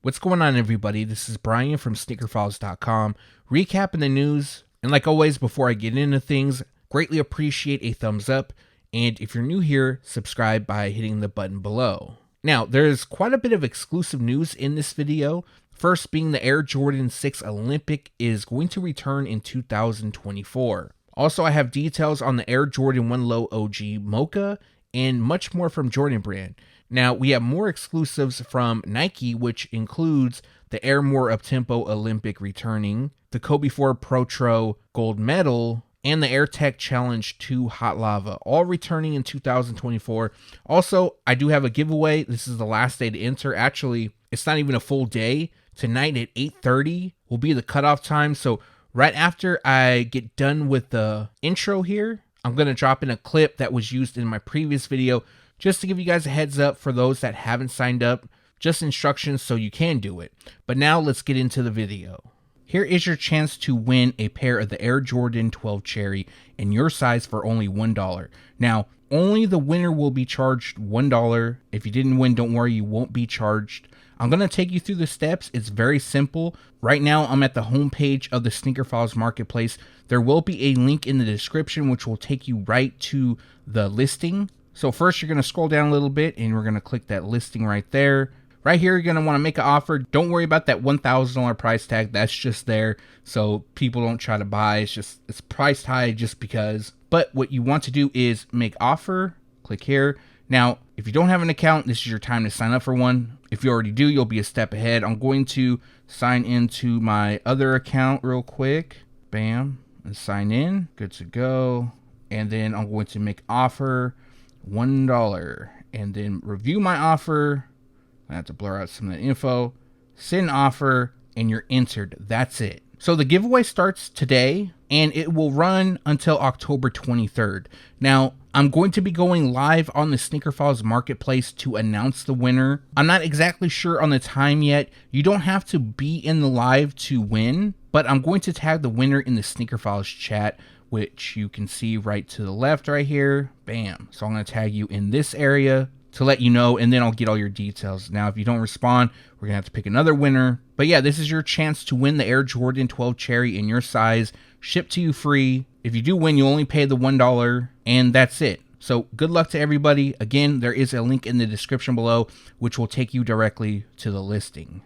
What's going on, everybody? This is Brian from SneakerFiles.com, recapping the news. And like always, before I get into things, greatly appreciate a thumbs up. And if you're new here, subscribe by hitting the button below. Now, there's quite a bit of exclusive news in this video. First being the Air Jordan 6 Olympic is going to return in 2024. Also, I have details on the Air Jordan 1 Low OG Mocha and much more from Jordan Brand. Now, we have more exclusives from Nike, which includes the Air UPTEMPO Olympic returning, the Kobe 4 PROTRO Gold Medal, and the Air Tech Challenge 2 Hot Lava, all returning in 2024. Also, I do have a giveaway. This is the last day to enter. Actually, it's not even a full day. Tonight at 8:30 will be the cutoff time. So right after I get done with the intro here, I'm going to drop in a clip that was used in my previous video just to give you guys a heads up for those that haven't signed up, just instructions so you can do it. But now let's get into the video. Here is your chance to win a pair of the Air Jordan 12 Cherry in your size for only $1. Now, only the winner will be charged $1. If you didn't win, don't worry, you won't be charged. I'm going to take you through the steps. It's very simple. Right now, I'm at the homepage of the Sneaker Files Marketplace. There will be a link in the description which will take you right to the listing. So first, you're going to scroll down a little bit and we're going to click that listing right there. Right here, you're going to want to make an offer. Don't worry about that $1,000 price tag. That's just there so people don't try to buy. It's priced high just because. But what you want to do is make offer. Click here. Now, if you don't have an account, this is your time to sign up for one. If you already do, you'll be a step ahead. I'm going to sign into my other account real quick. Bam. And sign in. Good to go. And then I'm going to make offer $1. And then review my offer. I have to blur out some of the info. Send offer. And you're entered. That's it. So the giveaway starts today and it will run until October 23rd. Now, I'm going to be going live on the Sneaker Files Marketplace to announce the winner. I'm not exactly sure on the time yet. You don't have to be in the live to win, but I'm going to tag the winner in the Sneaker Files chat, which you can see right to the left right here. Bam. So I'm going to tag you in this area to let you know, and then I'll get all your details. Now, if you don't respond, we're going to have to pick another winner. But yeah, this is your chance to win the Air Jordan 12 Cherry in your size, shipped to you free. If you do win, you only pay the $1, and that's it. So good luck to everybody. Again, there is a link in the description below, which will take you directly to the listing.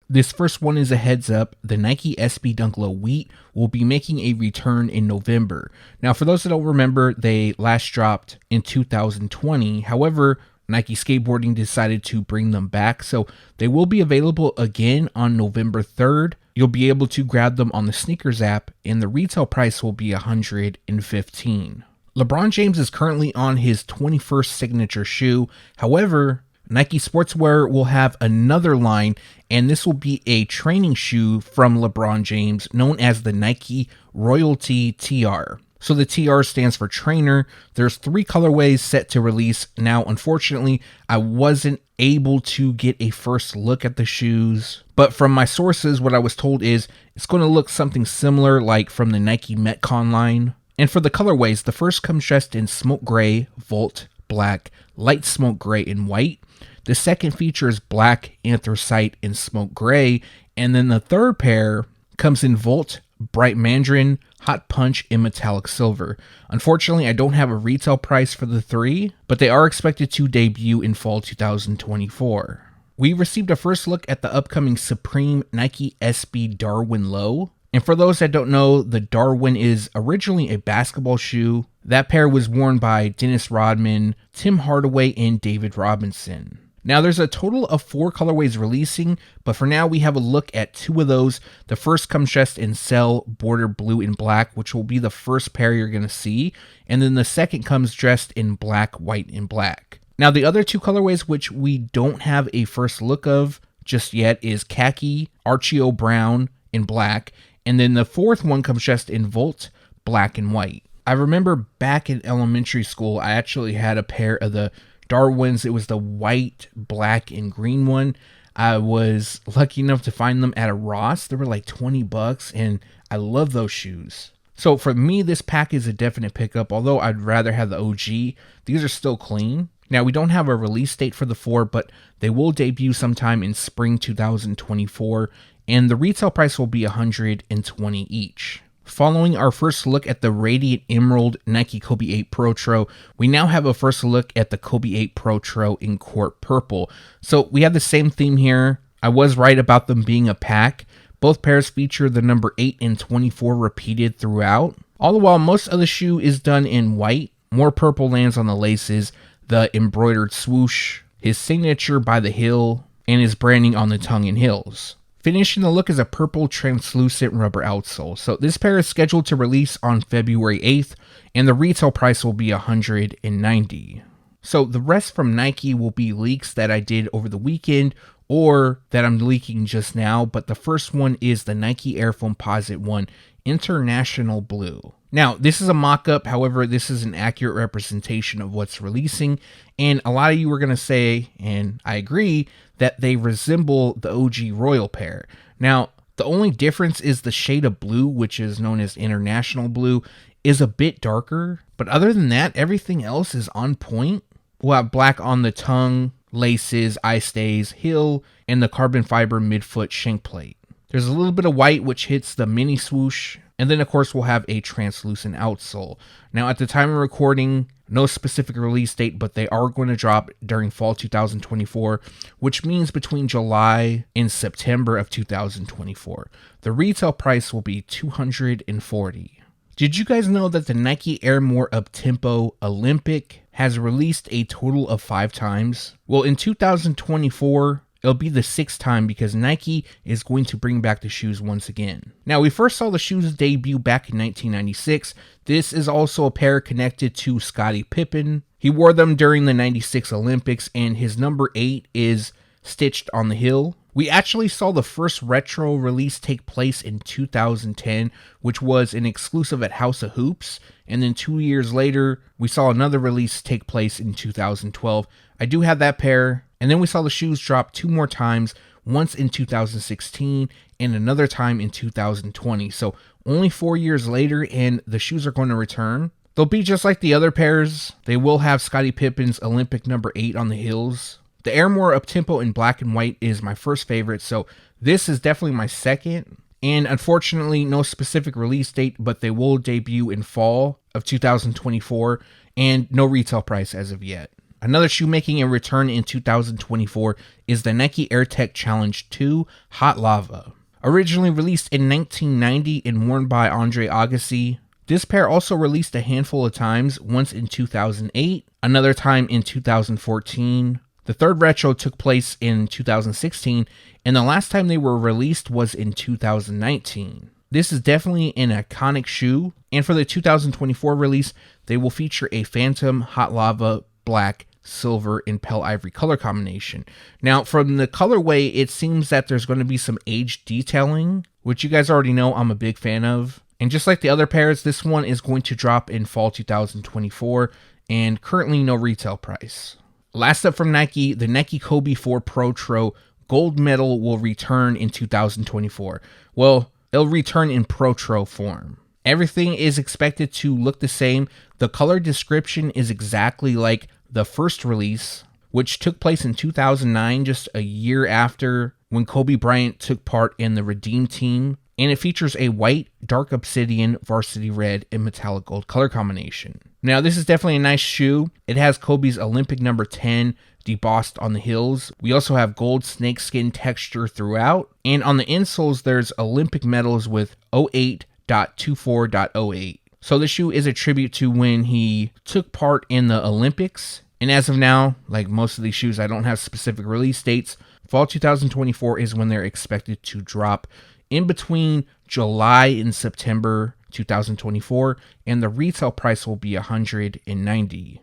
This first one is a heads up. The Nike SB Dunk Low Wheat will be making a return in November. Now, for those that don't remember, they last dropped in 2020. However, Nike Skateboarding decided to bring them back. So they will be available again on November 3rd. You'll be able to grab them on the Sneakers app and the retail price will be $115. LeBron James is currently on his 21st signature shoe. However, Nike Sportswear will have another line, and this will be a training shoe from LeBron James known as the Nike Royalty TR. So the TR stands for trainer. There's 3 colorways set to release. Now, unfortunately, I wasn't able to get a first look at the shoes, but from my sources, what I was told is it's going to look something similar like from the Nike Metcon line. And for the colorways, the first comes dressed in smoke gray, Volt, black, light smoke gray, and white. The second features black, anthracite, and smoke gray. And then the third pair comes in Volt, bright mandarin, hot punch, and metallic silver. Unfortunately, I don't have a retail price for the 3, but they are expected to debut in fall 2024. We received a first look at the upcoming Supreme Nike SB Darwin Low. And for those that don't know, the Darwin is originally a basketball shoe. That pair was worn by Dennis Rodman, Tim Hardaway, and David Robinson. Now, there's a total of 4 colorways releasing, but for now we have a look at 2 of those. The first comes dressed in cell border blue and black, which will be the first pair you're going to see. And then the second comes dressed in black, white, and black. Now, the other 2 colorways, which we don't have a first look of just yet, is khaki, Archeo brown, and black. And then the fourth one comes dressed in Volt, black, and white. I remember back in elementary school, I actually had a pair of the Darwins. It was the white, black, and green one. I was lucky enough to find them at a Ross. They were like $20, and I love those shoes. So for me, this pack is a definite pickup. Although I'd rather have the OG, these are still clean. Now, we don't have a release date for the 4, but they will debut sometime in spring 2024, and the retail price will be $120 each. Following our first look at the Radiant Emerald Nike Kobe 8 PROTRO, we now have a first look at the Kobe 8 PROTRO in Court Purple. So we have the same theme here. I was right about them being a pack. Both pairs feature the number 8 and 24 repeated throughout. All the while, most of the shoe is done in white. More purple lands on the laces, the embroidered swoosh, his signature by the heel, and his branding on the tongue and heels. Finishing the look is a purple translucent rubber outsole. So this pair is scheduled to release on February 8th, and the retail price will be $190. So the rest from Nike will be leaks that I did over the weekend or that I'm leaking just now, but the first one is the Nike Air FOAMPOSITE 1 International Blue. Now, this is a mock-up, however, this is an accurate representation of what's releasing, and a lot of you are going to say, and I agree, that they resemble the OG Royal pair. Now, the only difference is the shade of blue, which is known as International Blue, is a bit darker, but other than that, everything else is on point. We'll have black on the tongue, laces, eye stays, heel, and the carbon fiber midfoot shank plate. There's a little bit of white which hits the mini swoosh, and then of course we'll have a translucent outsole. Now at the time of recording, no specific release date, but they are going to drop during fall 2024, which means between July and September of 2024. The retail price will be $240. Did you guys know that the Nike Air UPTEMPO Olympic has released a total of 5 times? Well, in 2024, it'll be the 6th time because Nike is going to bring back the shoes once again. Now, we first saw the shoes debut back in 1996. This is also a pair connected to Scottie Pippen. He wore them during the 96 Olympics, and his number 8 is stitched on the heel. We actually saw the first retro release take place in 2010, which was an exclusive at House of Hoops. And then 2 years later, we saw another release take place in 2012. I do have that pair. And then we saw the shoes drop 2 more times, once in 2016 and another time in 2020. So only 4 years later, and the shoes are going to return. They'll be just like the other pairs. They will have Scottie Pippen's Olympic number 8 on the heels. The Air UPTEMPO in black and white is my first favorite, so this is definitely my second. And unfortunately, no specific release date, but they will debut in fall of 2024, and no retail price as of yet. Another shoe making a return in 2024 is the Nike Air Tech Challenge 2 Hot Lava. Originally released in 1990 and worn by Andre Agassi, this pair also released a handful of times, once in 2008, another time in 2014. The third retro took place in 2016, and the last time they were released was in 2019. This is definitely an iconic shoe, and for the 2024 release, they will feature a Phantom Hot Lava black, silver, and pale ivory color combination. Now, from the colorway, it seems that there's going to be some age detailing, which you guys already know I'm a big fan of. And just like the other pairs, this one is going to drop in fall 2024, and currently no retail price. Last up from Nike, the Nike Kobe 4 PROTRO Gold Medal will return in 2024. Well, it'll return in PROTRO form. Everything is expected to look the same. The color description is exactly like the first release, which took place in 2009, just a year after when Kobe Bryant took part in the Redeem Team. And it features a white, dark obsidian, varsity red, and metallic gold color combination. Now, this is definitely a nice shoe. It has Kobe's Olympic number 10 debossed on the heels. We also have gold snakeskin texture throughout. And on the insoles, there's Olympic medals with 08.24.08. So the shoe is a tribute to when he took part in the Olympics. And as of now, like most of these shoes, I don't have specific release dates. Fall 2024 is when they're expected to drop, in between July and September 2024, and the retail price will be $190.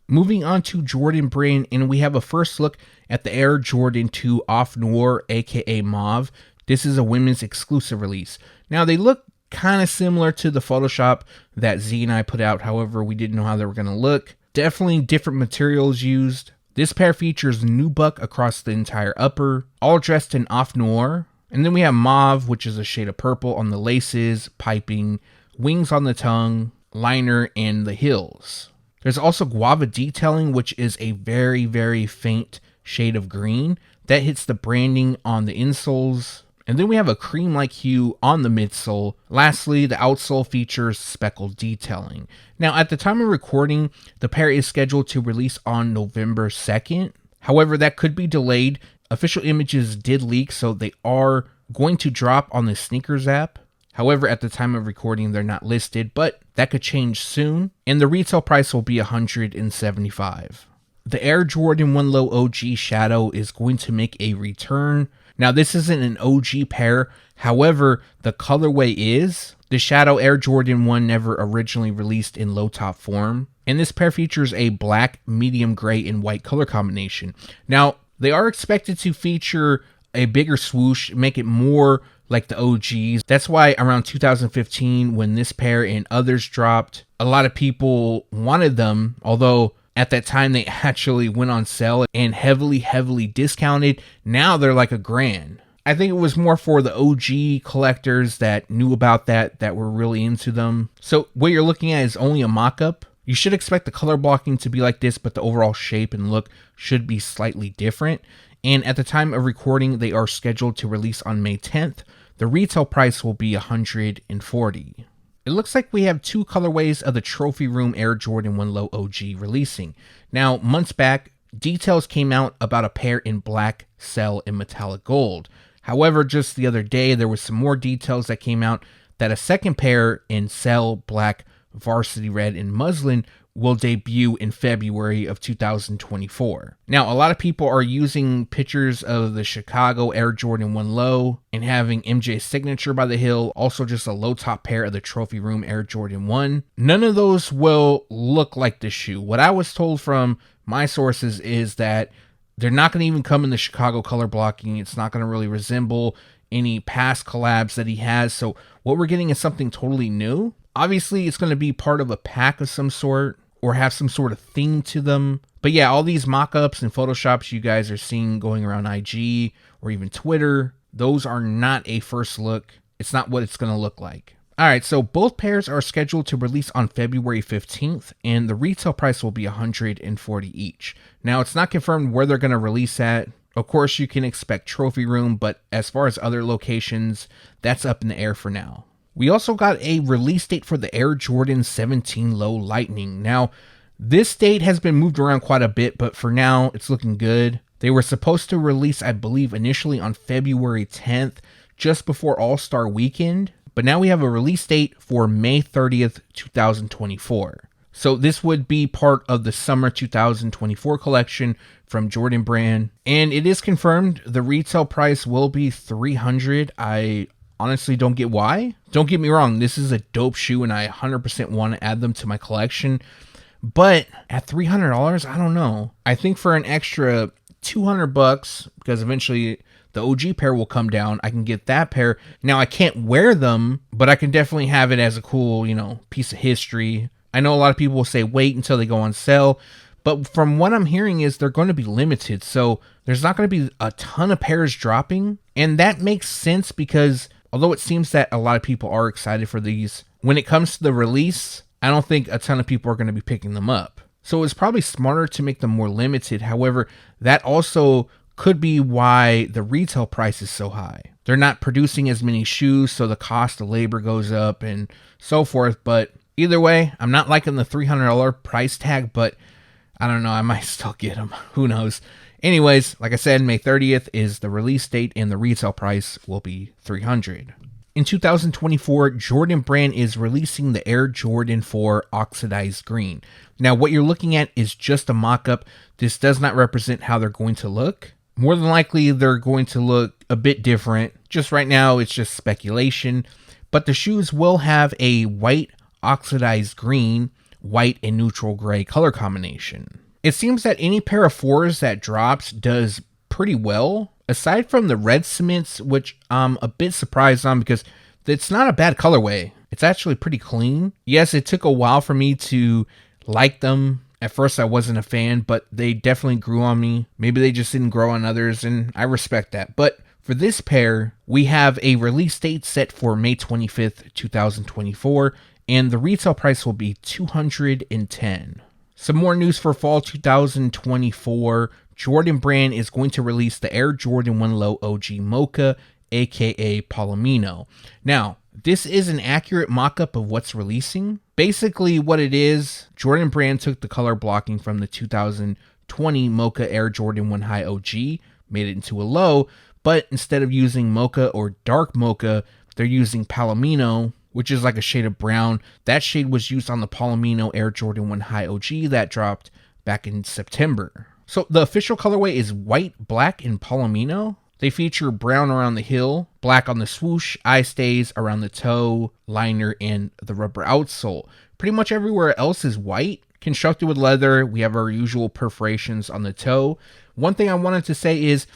Moving on to Jordan Brand, and we have a first look at the Air Jordan 2 Off Noir, aka Mauve. This is a women's exclusive release. Now, they look kind of similar to the Photoshop that Z and I put out, however, we didn't know how they were going to look. Definitely different materials used. This pair features nubuck across the entire upper, all dressed in Off Noir. And then we have Mauve, which is a shade of purple on the laces, piping, wings on the tongue, liner, and the heels. There's also guava detailing, which is a very, very faint shade of green that hits the branding on the insoles. And then we have a cream-like hue on the midsole. Lastly, the outsole features speckled detailing. Now, at the time of recording, the pair is scheduled to release on November 2nd. However, that could be delayed. Official images did leak, so they are going to drop on the Sneakers app. However, at the time of recording, they're not listed, but that could change soon. And the retail price will be $175. The Air Jordan 1 Low OG Shadow is going to make a return. Now, this isn't an OG pair. However, the colorway is. The Shadow Air Jordan 1 never originally released in low top form. And this pair features a black, medium gray, and white color combination. Now, they are expected to feature a bigger swoosh, make it more like the OGs. That's why around 2015, when this pair and others dropped, a lot of people wanted them, although at that time they actually went on sale and heavily discounted. Now they're like $1,000. I think it was more for the OG collectors that knew about that were really into them. So what you're looking at is only a mock-up. You should expect the color blocking to be like this, but the overall shape and look should be slightly different. And at the time of recording, they are scheduled to release on May 10th. The retail price will be $140. It looks like we have two colorways of the Trophy Room Air Jordan 1 Low OG releasing. Now, months back, details came out about a pair in black, cell, and metallic gold. However, just the other day, there was some more details that came out that a second pair in cell, black, varsity red, and muslin will debut in February of 2024. Now, a lot of people are using pictures of the Chicago Air Jordan 1 Low and having MJ's signature by the heel, also just a low top pair of the Trophy Room Air Jordan 1. None of those will look like the shoe. What I was told from my sources is that they're not going to even come in the Chicago color blocking. It's not going to really resemble any past collabs that he has. So what we're getting is something totally new. Obviously, it's going to be part of a pack of some sort or have some sort of theme to them. But yeah, all these mock-ups and photoshops you guys are seeing going around IG or even Twitter, those are not a first look. It's not what it's going to look like. All right, so both pairs are scheduled to release on February 15th, and the retail price will be $140 each. Now, it's not confirmed where they're going to release at. Of course, you can expect Trophy Room, but as far as other locations, that's up in the air for now. We also got a release date for the Air Jordan 17 Low Lightning. Now, this date has been moved around quite a bit, but for now, it's looking good. They were supposed to release, I believe, initially on February 10th, just before All-Star Weekend. But now we have a release date for May 30th, 2024. So this would be part of the Summer 2024 collection from Jordan Brand. And it is confirmed the retail price will be $300. I honestly don't get why. Don't get me wrong, this is a dope shoe and I 100% want to add them to my collection. But at $300, I don't know. I think for an extra $200, because eventually the OG pair will come down, I can get that pair. Now, I can't wear them, but I can definitely have it as a cool, piece of history. I know a lot of people will say wait until they go on sale, but from what I'm hearing is they're going to be limited. So there's not going to be a ton of pairs dropping. And that makes sense because although it seems that a lot of people are excited for these, when it comes to the release, I don't think a ton of people are going to be picking them up. So it's probably smarter to make them more limited. However, that also could be why the retail price is so high. They're not producing as many shoes, so the cost of labor goes up and so forth. But either way, I'm not liking the $300 price tag, but I don't know, I might still get them. Who knows? Anyways, like I said, May 30th is the release date and the retail price will be $300. In 2024, Jordan Brand is releasing the Air Jordan 4 Oxidized Green. Now, what you're looking at is just a mock-up. This does not represent how they're going to look. More than likely, they're going to look a bit different. Just right now, it's just speculation. But the shoes will have a white oxidized green, white, and neutral gray color combination. It seems that any pair of fours that drops does pretty well. Aside from the red cements, which I'm a bit surprised on because it's not a bad colorway. It's actually pretty clean. Yes, it took a while for me to like them. At first, I wasn't a fan, but they definitely grew on me. Maybe they just didn't grow on others, and I respect that. But For this pair, we have a release date set for May 25th, 2024, and the retail price will be $210. Some more news for fall 2024. Jordan Brand is going to release the Air Jordan 1 Low OG Mocha, aka Palomino. Now, this is an accurate mock-up of what's releasing. Basically what it is, Jordan Brand took the color blocking from the 2020 Mocha Air Jordan 1 High OG, made it into a low, but instead of using Mocha or dark Mocha, they're using Palomino, which is like a shade of brown. That shade was used on the Palomino Air Jordan 1 High OG that dropped back in September. So the official colorway is white, black, and Palomino. They feature brown around the heel, black on the swoosh, eye stays around the toe, liner, and the rubber outsole. Pretty much everywhere else is white. Constructed with leather, we have our usual perforations on the toe. One thing I wanted to say is,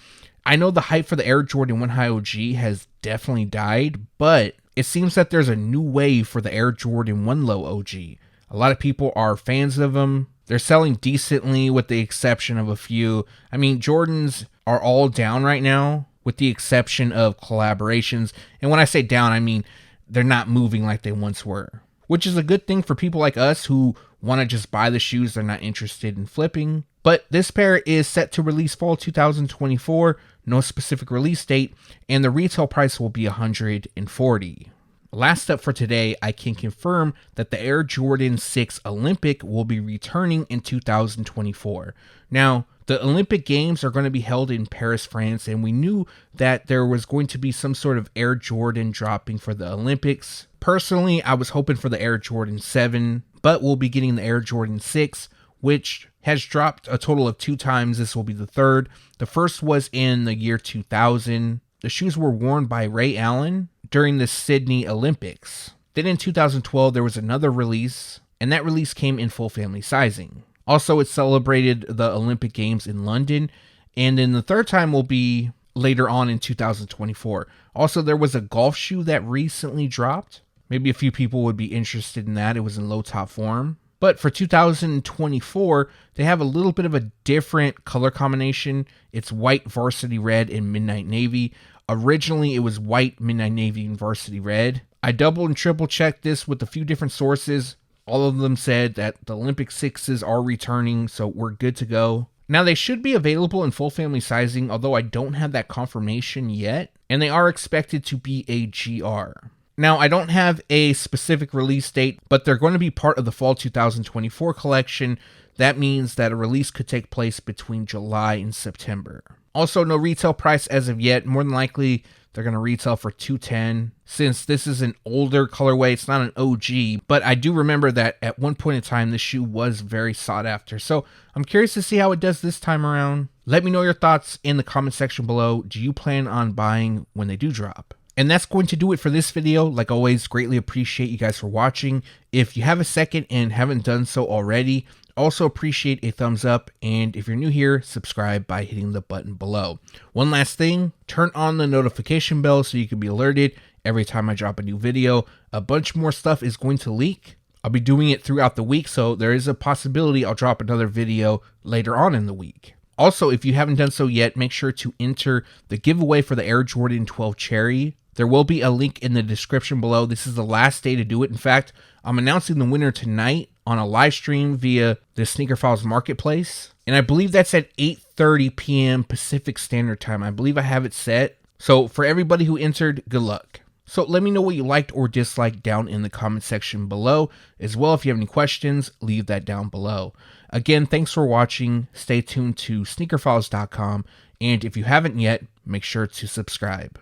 I know the hype for the Air Jordan 1 High OG has definitely died, but it seems that there's a new wave for the Air Jordan 1 Low OG. A lot of people are fans of them. They're selling decently with the exception of a few. I mean, Jordans are all down right now with the exception of collaborations. And when I say down, I mean they're not moving like they once were, which is a good thing for people like us who want to just buy the shoes. They're not interested in flipping. But this pair is set to release fall 2024, no specific release date, and the retail price will be $140. Last up for today, I can confirm that the Air Jordan 6 Olympic will be returning in 2024. Now, the Olympic Games are going to be held in Paris, France, and we knew that there was going to be some sort of Air Jordan dropping for the Olympics. Personally, I was hoping for the Air Jordan 7, but we'll be getting the Air Jordan 6, which has dropped a total of 2 times. This will be the third. The first was in the year 2000. The shoes were worn by Ray Allen during the Sydney Olympics. Then in 2012, there was another release, and that release came in full family sizing. Also, it celebrated the Olympic Games in London, and then the third time will be later on in 2024. Also, there was a golf shoe that recently dropped. Maybe a few people would be interested in that. It was in low top form. But for 2024, they have a little bit of a different color combination. It's white, varsity red, and midnight navy. Originally, it was white, midnight navy, and varsity red. I double and triple checked this with a few different sources. All of them said that the Olympic 6s are returning, so we're good to go. Now, they should be available in full family sizing, although I don't have that confirmation yet, and they are expected to be a GR. Now, I don't have a specific release date, but they're going to be part of the fall 2024 collection. That means that a release could take place between July and September. Also, no retail price as of yet. More than likely, they're going to retail for $210. Since this is an older colorway, it's not an OG, but I do remember that at one point in time, this shoe was very sought after. So I'm curious to see how it does this time around. Let me know your thoughts in the comment section below. Do you plan on buying when they do drop? And that's going to do it for this video. Like always, greatly appreciate you guys for watching. If you have a second and haven't done so already, also appreciate a thumbs up, and if you're new here, subscribe by hitting the button below. One last thing, turn on the notification bell so you can be alerted every time I drop a new video. A bunch more stuff is going to leak. I'll be doing it throughout the week, so there is a possibility I'll drop another video later on in the week. Also, if you haven't done so yet, make sure to enter the giveaway for the Air Jordan 12 Cherry. There will be a link in the description below. This is the last day to do it. In fact, I'm announcing the winner tonight on a live stream via the Sneaker Files Marketplace. And I believe that's at 8:30 p.m. Pacific Standard Time. I believe I have it set. So for everybody who entered, good luck. So let me know what you liked or disliked down in the comment section below. As well, if you have any questions, leave that down below. Again, thanks for watching. Stay tuned to SneakerFiles.com. And if you haven't yet, make sure to subscribe.